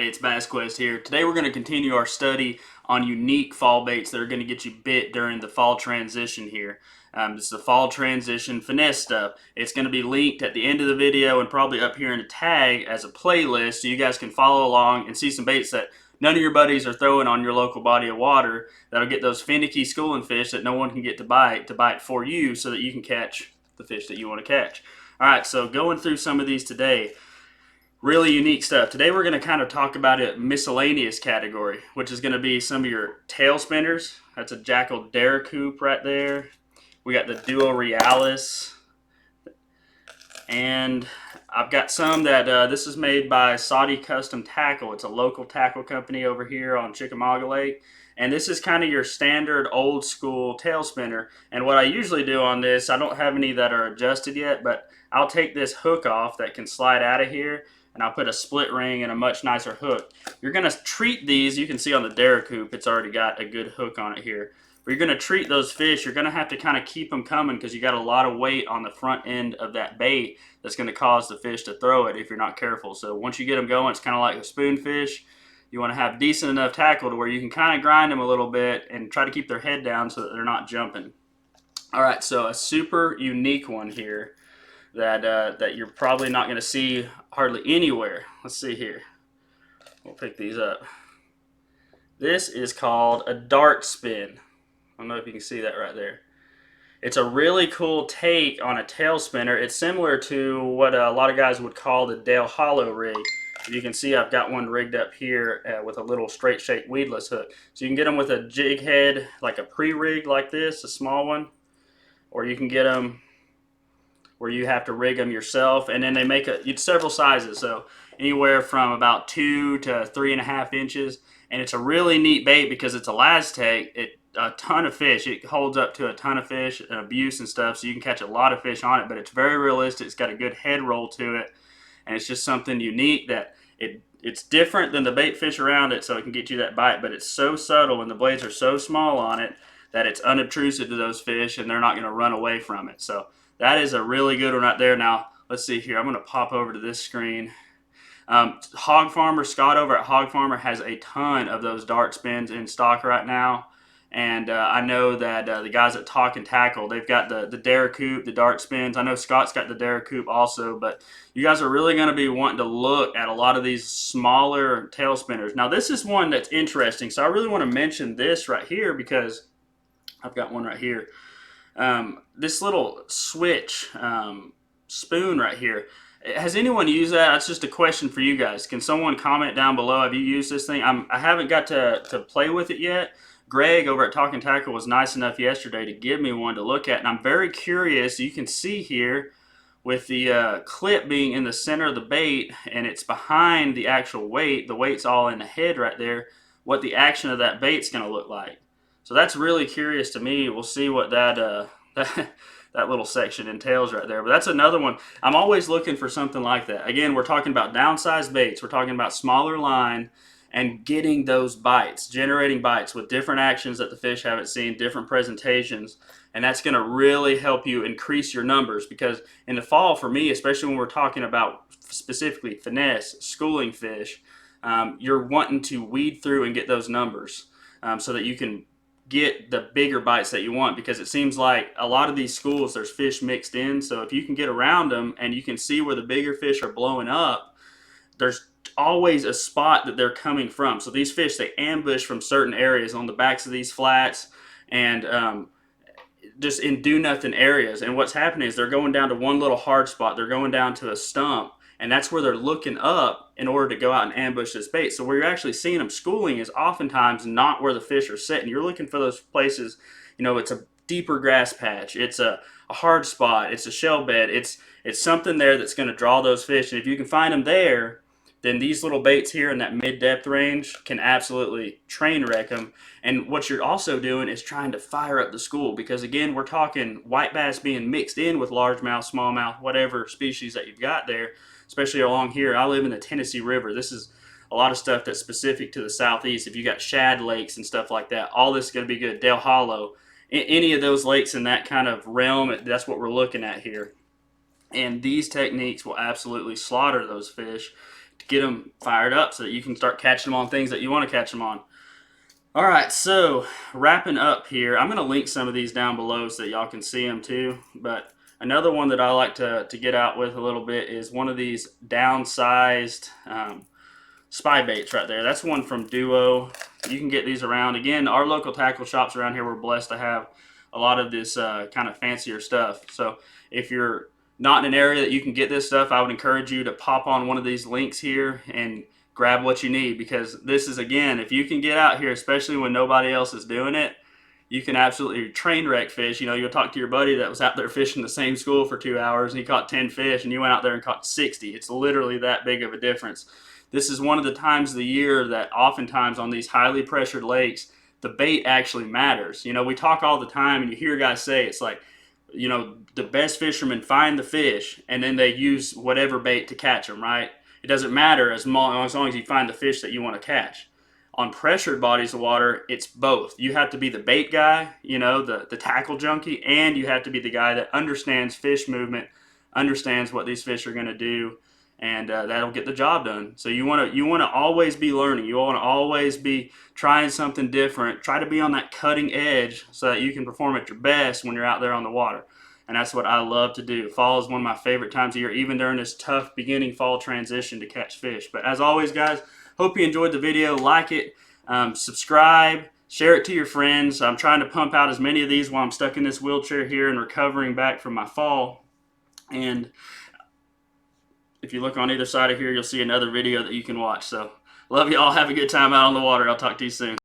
Hey, it's BassQuest here. Today we're going to continue our study on unique fall baits that are going to get you bit during the fall transition here. This is the fall transition finesse stuff. It's going to be linked at the end of the video and probably up here in a tag as a playlist so you guys can follow along and see some baits that none of your buddies are throwing on your local body of water that'll get those finicky schooling fish that no one can get to bite for you so that you can catch the fish that you want to catch. Alright, so going through some of these today. Really unique stuff. Today we're going to kind of talk about a miscellaneous category, which is going to be some of your tail spinners. That's a Jackall Deracoup right there. We got the Duo Realis. And I've got some that, this is made by Saudi Custom Tackle. It's a local tackle company over here on Chickamauga Lake. And this is kind of your standard old school tail spinner. And what I usually do on this, I don't have any that are adjusted yet, but I'll take this hook off that can slide out of here, and I'll put a split ring and a much nicer hook. You're going to treat these, you can see on the Deracoup, it's already got a good hook on it here. But you're going to treat those fish, you're going to have to kind of keep them coming because you got a lot of weight on the front end of that bait that's going to cause the fish to throw it if you're not careful. So once you get them going, it's kind of like a spoonfish. You want to have decent enough tackle to where you can kind of grind them a little bit and try to keep their head down so that they're not jumping. Alright, so a super unique one here that you're probably not going to see hardly anywhere. Let's see here. We'll pick these up. This is called a dart spin. I don't know if you can see that right there. It's a really cool take on a tail spinner. It's similar to what a lot of guys would call the Dale Hollow rig. You can see I've got one rigged up here with a little straight shake weedless hook. So you can get them with a jig head, like a pre-rig like this, a small one. Or you can get them where you have to rig them yourself, and then they make several sizes, so anywhere from about 2 to 3.5 inches. And it's a really neat bait because it's a Laztec. A ton of fish. It holds up to a ton of fish and abuse and stuff, so you can catch a lot of fish on it. But it's very realistic. It's got a good head roll to it, and it's just something unique that it's different than the bait fish around it, so it can get you that bite. But it's so subtle, and the blades are so small on it that it's unobtrusive to those fish, and they're not going to run away from it. So that is a really good one right there. Now, let's see here. I'm going to pop over to this screen. Hog Farmer, Scott over at Hog Farmer has a ton of those dart spins in stock right now. And I know that the guys at Talk and Tackle, they've got the Deracoup, the dart spins. I know Scott's got the Deracoup also, but you guys are really going to be wanting to look at a lot of these smaller tail spinners. Now, this is one that's interesting, so I really want to mention this right here because I've got one right here. This little switch spoon right here. Has anyone used that? That's just a question for you guys. Can someone comment down below? Have you used this thing? I haven't got to play with it yet. Greg over at Talk and Tackle was nice enough yesterday to give me one to look at, and I'm very curious. You can see here with the clip being in the center of the bait, and it's behind the actual weight. The weight's all in the head right there. What the action of that bait's going to look like. So that's really curious to me. We'll see what that little section entails right there. But that's another one. I'm always looking for something like that. Again, we're talking about downsized baits. We're talking about smaller line and getting those bites, generating bites with different actions that the fish haven't seen, different presentations. And that's going to really help you increase your numbers, because in the fall, for me, especially when we're talking about specifically finesse, schooling fish, you're wanting to weed through and get those numbers so that you can get the bigger bites that you want, because it seems like a lot of these schools, there's fish mixed in. So if you can get around them and you can see where the bigger fish are blowing up, there's always a spot that they're coming from. So these fish, they ambush from certain areas on the backs of these flats and just in do-nothing areas. And what's happening is they're going down to one little hard spot. They're going down to a stump, and that's where they're looking up in order to go out and ambush this bait. So where you're actually seeing them schooling is oftentimes not where the fish are sitting. You're looking for those places, you know, it's a deeper grass patch, it's a hard spot, it's a shell bed, it's something there that's going to draw those fish. And if you can find them there, then these little baits here in that mid-depth range can absolutely train wreck them. And what you're also doing is trying to fire up the school, because again, we're talking white bass being mixed in with largemouth, smallmouth, whatever species that you've got there, especially along here. I live in the Tennessee River. This is a lot of stuff that's specific to the southeast. If you got shad lakes and stuff like that, all this is going to be good. Dale Hollow, any of those lakes in that kind of realm, that's what we're looking at here. And these techniques will absolutely slaughter those fish. to get them fired up so that you can start catching them on things that you want to catch them on. All right, so wrapping up here, I'm going to link some of these down below so that y'all can see them too. But another one that I like to get out with a little bit is one of these downsized spy baits right there. That's one from Duo. You can get these around. Again, our local tackle shops around here, we're blessed to have a lot of this kind of fancier stuff. So if you're not in an area that you can get this stuff, I would encourage you to pop on one of these links here and grab what you need, because this is, again, if you can get out here, especially when nobody else is doing it, you can absolutely train wreck fish. You know, you'll talk to your buddy that was out there fishing the same school for 2 hours and he caught 10 fish and you went out there and caught 60. It's literally that big of a difference. This is one of the times of the year that oftentimes on these highly pressured lakes, the bait actually matters. You know, we talk all the time and you hear guys say it's like, you know, the best fishermen find the fish and then they use whatever bait to catch them, right? It doesn't matter as long as you find the fish that you want to catch. On pressured bodies of water, it's both. You have to be the bait guy, you know, the tackle junkie, and you have to be the guy that understands fish movement, understands what these fish are going to do, and that'll get the job done. So you want to always be learning. You want to always be trying something different. Try to be on that cutting edge so that you can perform at your best when you're out there on the water. And that's what I love to do. Fall is one of my favorite times of year, even during this tough beginning fall transition, to catch fish. But as always, guys, hope you enjoyed the video. Like it, subscribe, share it to your friends. I'm trying to pump out as many of these while I'm stuck in this wheelchair here and recovering back from my fall. And if you look on either side of here, you'll see another video that you can watch. So love you all. Have a good time out on the water. I'll talk to you soon.